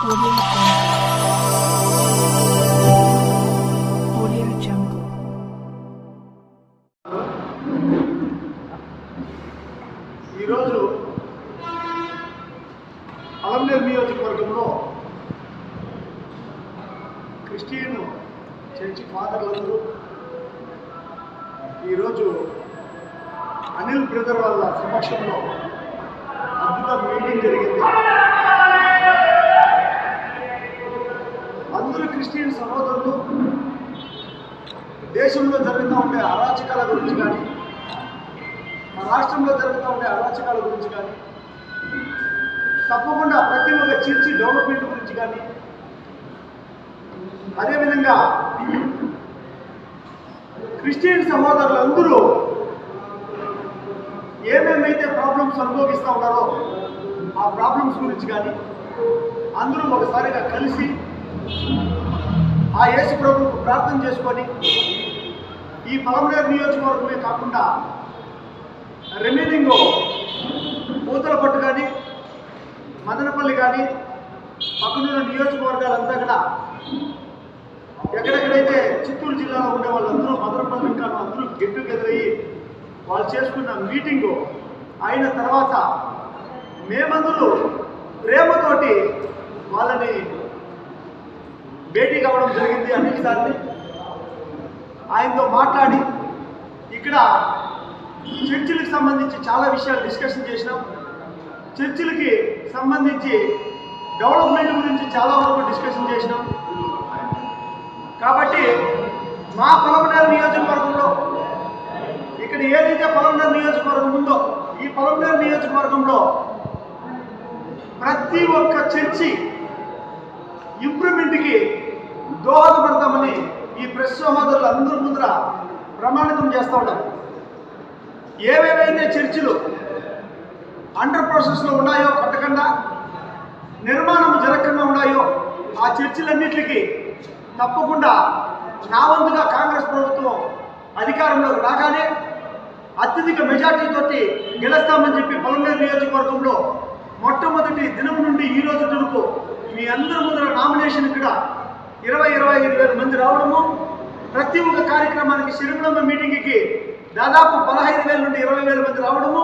ఈరోజు అలంనేరు నియోజకవర్గంలో Christian church ఫాదర్లందరూ ఈరోజు అనిల్ బ్రదర్ వాళ్ళ సమక్షంలో అద్భుత మీటింగ్ జరిగింది. అందరూ క్రిస్టియన్ సహోదరులు దేశంలో జరుగుతూ ఉండే అరాచకాల గురించి కానీ, మా రాష్ట్రంలో జరుగుతూ ఉండే అరాచకాల గురించి కానీ, తప్పకుండా ప్రతి ఒక్క చర్చి డెవలప్మెంట్ గురించి కానీ, అదేవిధంగా క్రిస్టియన్ సహోదరులందరూ ఏమేమైతే ప్రాబ్లమ్స్ అనుభవిస్తూ ఉన్నారో ఆ ప్రాబ్లమ్స్ గురించి కానీ అందరూ ఒకసారిగా కలిసి ఆ యేసు ప్రభువుకు ప్రార్థన చేసుకొని ఈ పలమనేరు నియోజకవర్గమే కాకుండా రిమైనింగ్ పూతలపట్టు కానీ, మదనపల్లి కానీ, పక్కనున్న నియోజకవర్గాలంతా కూడా ఎక్కడెక్కడైతే చిత్తూరు జిల్లాలో ఉండే వాళ్ళందరూ మదనపల్లి ఇంకా అందరూ గెట్ టుగెదర్ అయ్యి వాళ్ళు చేసుకున్న మీటింగు అయిన తర్వాత మేమందరూ ప్రేమతోటి వాళ్ళని భేటీ కావడం జరిగింది. అనిల్ సార్ని ఆయనతో మాట్లాడి ఇక్కడ చర్చిలకు సంబంధించి చాలా విషయాలు డిస్కషన్ చేసినాం. చర్చిలకి సంబంధించి డెవలప్మెంట్ గురించి చాలా వరకు డిస్కషన్ చేసినాం. కాబట్టి మా పలమనేరు నియోజకవర్గంలో ఇక్కడ ఏదైతే పలమనేరు నియోజకవర్గం ఉందో ఈ పలమనేరు నియోజకవర్గంలో ప్రతి ఒక్క చర్చి ఇంప్రూవ్మెంట్కి దోహదపడతామని ఈ ప్రెస్ సహోదరులు అందరూ ముందర ప్రమాణితం చేస్తూ ఉంటారు. ఏవేవైతే చర్చిలు అండర్ ప్రాసెస్లో ఉన్నాయో, కట్టకుండా నిర్మాణం జరగకుండా ఉన్నాయో ఆ చర్చిలన్నింటికి తప్పకుండా నా వంతుగా కాంగ్రెస్ ప్రభుత్వం అధికారంలోకి రాగానే అత్యధిక మెజార్టీతో గెలుస్తామని చెప్పి పలమనేరు నియోజకవర్గంలో మొట్టమొదటి దినం నుండి ఈ రోజు వరకు మీ అందరి ముందర నామినేషన్ ఇక్కడ 20-25 వేల మంది రావడము, ప్రతి ఒక్క కార్యక్రమానికి శిరుమలమ్మ మీటింగ్కి దాదాపు 15,000 నుండి 20,000 మంది రావడము,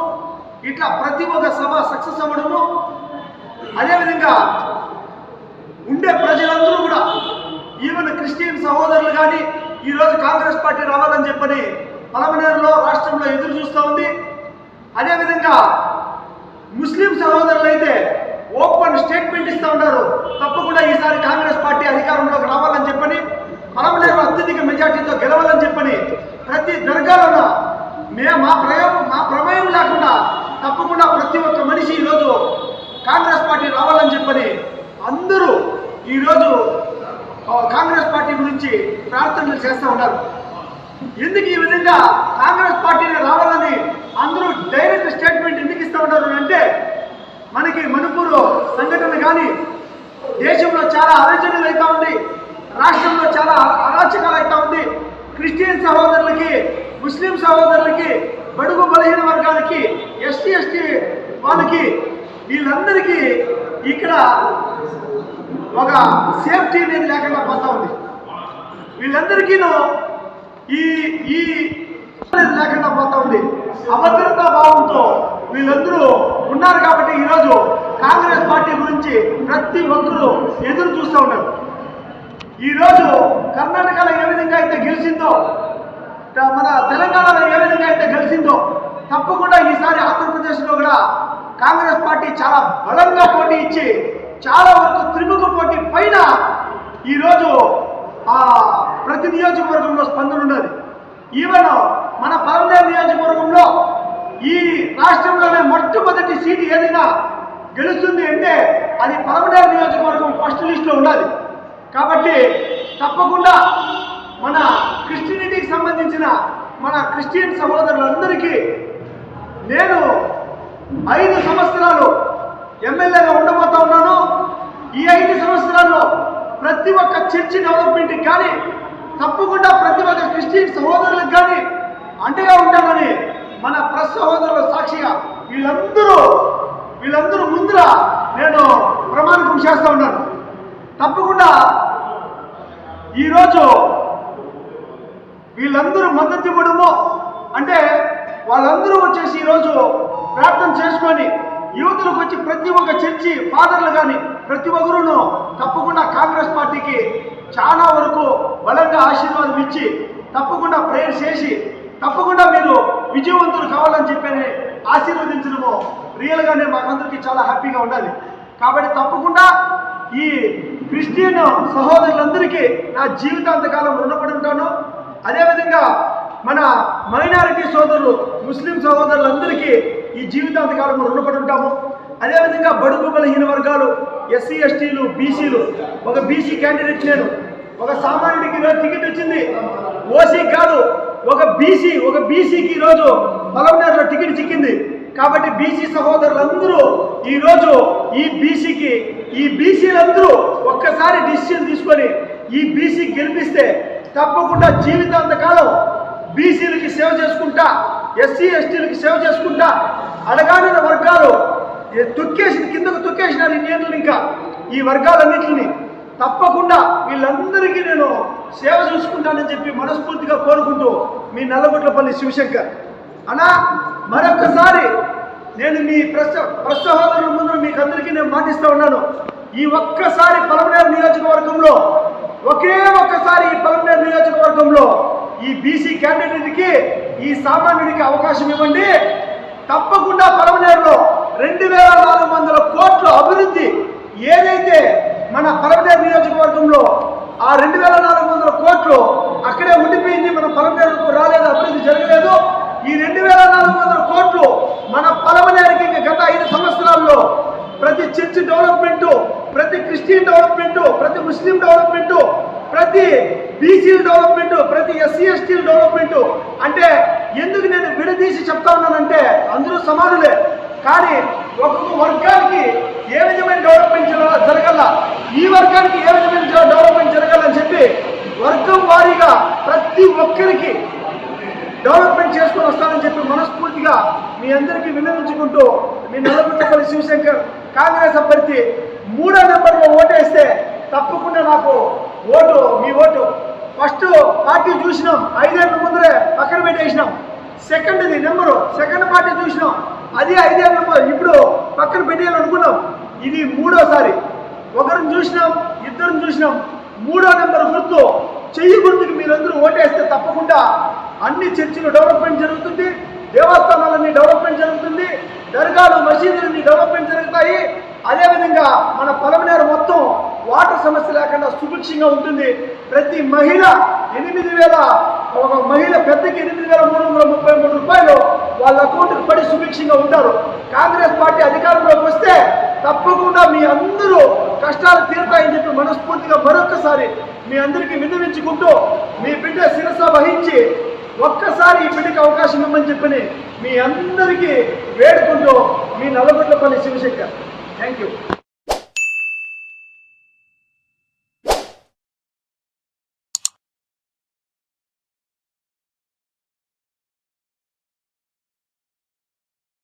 ఇట్లా ప్రతి ఒక్క సభ సక్సెస్ అవ్వడము, అదేవిధంగా ఉండే ప్రజలందరూ కూడా ఈవెన్ క్రిస్టియన్ సహోదరులు కానీ ఈరోజు కాంగ్రెస్ పార్టీ రావాలని చెప్పని పలమనేరులో రాష్ట్రంలో ఎదురు చూస్తూ ఉంది. అదేవిధంగా ముస్లిం సహోదరులు అయితే ఓపెన్ స్టేట్మెంట్ ఇస్తూ ఉన్నారు, తప్పకుండా ఈసారి కాంగ్రెస్ పార్టీ అధికారంలోకి రావాలని చెప్పని, పలమనేరు అత్యధిక మెజార్టీతో గెలవాలని చెప్పని ప్రతి దర్గాలోన మా ప్రమేయం లేకుండా తప్పకుండా ప్రతి ఒక్క మనిషి ఈరోజు కాంగ్రెస్ పార్టీ రావాలని చెప్పని అందరూ ఈరోజు కాంగ్రెస్ పార్టీ గురించి ప్రార్థనలు చేస్తూ ఉన్నారు. ఎందుకు ఈ విధంగా కాంగ్రెస్ పార్టీని రావాలని అందరూ డైరెక్ట్ స్టేట్మెంట్ ఎందుకు ఇస్తూ ఉన్నారు అంటే, మనకి మణిపూర్ సంఘటన కానీ, దేశంలో చాలా అలజడులు అవుతా ఉంది, రాష్ట్రంలో చాలా అరాచకాలు అవుతా ఉంది, క్రిస్టియన్ సహోదరులకి, ముస్లిం సహోదరులకి, బడుగు బలహీన వర్గాలకి, ఎస్టీ వాళ్ళకి, వీళ్ళందరికీ ఇక్కడ ఒక సేఫ్టీ అనేది లేకుండా పోతా ఉంది. వీళ్ళందరికీనూ ఈ లేకుండా పోతా ఉంది. అభద్రతా భావంతో వీళ్ళందరూ ఉన్నారు. కాబట్టి ఈరోజు కాంగ్రెస్ పార్టీ గురించి ప్రతి ఒక్కరూ ఎదురు చూస్తూ ఉన్నారు. ఈరోజు కర్ణాటకలో ఏ విధంగా అయితే గెలిచిందో, మన తెలంగాణలో ఏ విధంగా అయితే గెలిచిందో, తప్పకుండా ఈసారి ఆంధ్రప్రదేశ్లో కూడా కాంగ్రెస్ పార్టీ చాలా బలంగా పోటీ ఇచ్చి చాలా వరకు త్రిముఖ పోటీ పైన ఈరోజు ప్రతి నియోజకవర్గంలో స్పందన ఉన్నది. ఈవెన్ మన పలమనేరు నియోజకవర్గంలో ఈ రాష్ట్రంలోనే మొట్టమొదటి సీటు ఏదైనా గెలుస్తుంది అంటే అది పలమనేరు నియోజకవర్గం ఫస్ట్ లిస్ట్లో ఉన్నది. కాబట్టి తప్పకుండా మన క్రిస్టియనిటీకి సంబంధించిన మన క్రిస్టియన్ సహోదరులందరికీ నేను 5 సంవత్సరాలు ఎమ్మెల్యేగా ఉండబోతా ఉన్నాను. ఈ 5 సంవత్సరాల్లో ప్రతి ఒక్క చర్చి డెవలప్మెంట్కి కానీ, తప్పకుండా ప్రతి ఒక్క క్రిస్టియన్ సహోదరులకు కానీ అండగా ఉంటానని మన ప్రెస్ సహోదరుల సాక్షిగా వీళ్ళందరూ ముందర నేను ప్రమాణం చేస్తూ ఉన్నాను. ఈరోజు వీళ్ళందరూ మద్దతు ఇవ్వడము అంటే వాళ్ళందరూ వచ్చేసి ఈరోజు ప్రార్థన చేసుకొని యువతులకు వచ్చి ప్రతి ఒక్క చర్చి ఫాదర్లు కానీ ప్రతి ఒక్కరూ తప్పకుండా కాంగ్రెస్ పార్టీకి చాలా వరకు బలంగా ఆశీర్వాదం ఇచ్చి తప్పకుండా ప్రేయర్ చేసి తప్పకుండా మీరు విజయవంతులు కావాలని చెప్పి ఆశీర్వదించడము రియల్గానే మాకందరికీ చాలా హ్యాపీగా ఉండాలి. కాబట్టి తప్పకుండా ఈ క్రిస్టియన్ సహోదరులందరికీ నా జీవితాంతకాలం రుణపడి ఉంటాను. అదేవిధంగా మన మైనారిటీ సోదరులు ముస్లిం సహోదరులందరికీ ఈ జీవితాంతకాలం రుణపడి ఉంటాము. అదేవిధంగా బడుగు బలహీన వర్గాలు ఎస్సీ ఎస్టీలు బీసీలు ఒక బీసీ క్యాండిడేట్ నేను ఒక సామాన్యుడికి టికెట్ వచ్చింది, ఓసీ కాదు ఒక బీసీకి ఈరోజు పలమనేరులో టికెట్ చిక్కింది. కాబట్టి బీసీ సహోదరులందరూ ఈరోజు ఈ బీసీలందరూ ఒక్కసారి డిసిషన్ తీసుకొని ఈ బీసీకి గెలిపిస్తే తప్పకుండా జీవితాంతకాలం బీసీలకి సేవ చేసుకుంటా, ఎస్సీ ఎస్టీలకి సేవ చేసుకుంటా, అడగాడిన వర్గాలు కిందకు తొక్కేసినారు ఈ నేతలు. ఇంకా ఈ వర్గాలన్నింటినీ తప్పకుండా వీళ్ళందరికీ నేను సేవ చూసుకుంటానని చెప్పి మనస్ఫూర్తిగా కోరుకుంటూ మీ నల్లగొట్లపల్లి శివశంకర్ అన్నా. మరొక్కసారి నేను మీ ప్రసహోదరుల ముందు మీకు అందరికీ నేను మాటిస్తూ ఉన్నాను, ఈ ఒక్కసారి పలమనేరు నియోజకవర్గంలో ఒకే ఒక్కసారి ఈ పలమనేరు నియోజకవర్గంలో ఈ బీసీ క్యాండిడేట్కి ఈ సామాన్యుడికి అవకాశం ఇవ్వండి. తప్పకుండా పలమనేరులో 2400 కోట్ల అభివృద్ధి ఏదైతే మన పలమనేరు నియోజకవర్గంలో ఆ 2400 కోట్లు అక్కడే ఉండిపోయింది, మన పలమనేరుకు రాలేదు, అభివృద్ధి జరగలేదు. ఈ 2400 కోట్లు మన పలమనేరుకి గత 5 సంవత్సరాల్లో ప్రతి చర్చ్ డెవలప్మెంటు, ప్రతి క్రిస్టియన్ డెవలప్మెంటు, ప్రతి ముస్లిం డెవలప్మెంటు, ప్రతి బీసీ డెవలప్మెంటు, ప్రతి ఎస్సీ ఎస్టీ డెవలప్మెంటు. అంటే ఎందుకు నేను విడదీసి చెప్తా ఉన్నానంటే అందరూ సమానులే, కానీ ఒక్కొక్క వర్గానికి ఏ విధమైన డెవలప్మెంట్ జరగాల, ఈ వర్గానికి ఏ విధమైన డెవలప్మెంట్ జరగాలని చెప్పి వర్గం వారీగా ప్రతి ఒక్కరికి డెవలప్మెంట్ చేసుకొని వస్తానని చెప్పి మనస్ఫూర్తిగా మీ అందరికీ విన్నవించుకుంటూ మీ నల్లగొట్లపల్లి శివశంకర్ కాంగ్రెస్ అభ్యర్థి 3వ నెంబర్లో ఓటేస్తే తప్పకుండా నాకు మీ ఓటు ఫస్ట్ పార్టీ చూసినాం, 5 ఏళ్ళ ముందరే పక్కన పెట్టేసినాం. సెకండ్ పార్టీ చూసినాం, అది 5 ఏళ్ళ ఇప్పుడు పక్కన పెట్టేయాలనుకున్నాం. ఇది 3వసారి. ఒకరిని చూసినాం, ఇద్దరిని చూసినాం. 3వ నెంబర్ గుర్తు చెయ్యి గుర్తుకి మీరందరూ ఓటేస్తే తప్పకుండా అన్ని చర్చిలు డెవలప్మెంట్ జరుగుతుంది, దేవస్థానాలన్నీ డెవలప్మెంట్ జరుగుతుంది, దర్గాలు మసీదులన్నీ డెవలప్మెంట్ జరుగుతాయి. అదేవిధంగా మన పలమనేరు మొత్తం వాటర్ సమస్య లేకుండా సుభిక్షంగా ఉంటుంది. ప్రతి మహిళ 8,000 ఒక మహిళ పెద్దకి 8,333 రూపాయలు వాళ్ళ అకౌంట్కి పడి సుభిక్షంగా ఉంటారు. కాంగ్రెస్ పార్టీ అధికారంలోకి వస్తే తప్పకుండా మీ అందరూ కష్టాలు తీరుతాయని చెప్పి మనస్ఫూర్తిగా మరొక్కసారి మీ అందరికీ విన్నవించుకుంటూ మీ బిడ్డ శిరస వహించి ఒక్కసారి ఈ బిడ్డకి అవకాశం ఇవ్వమని చెప్పని మీ అందరికీ వేడుకుంటూ మీ నల్లగొట్లపల్లి శివశంకర్. Thank you.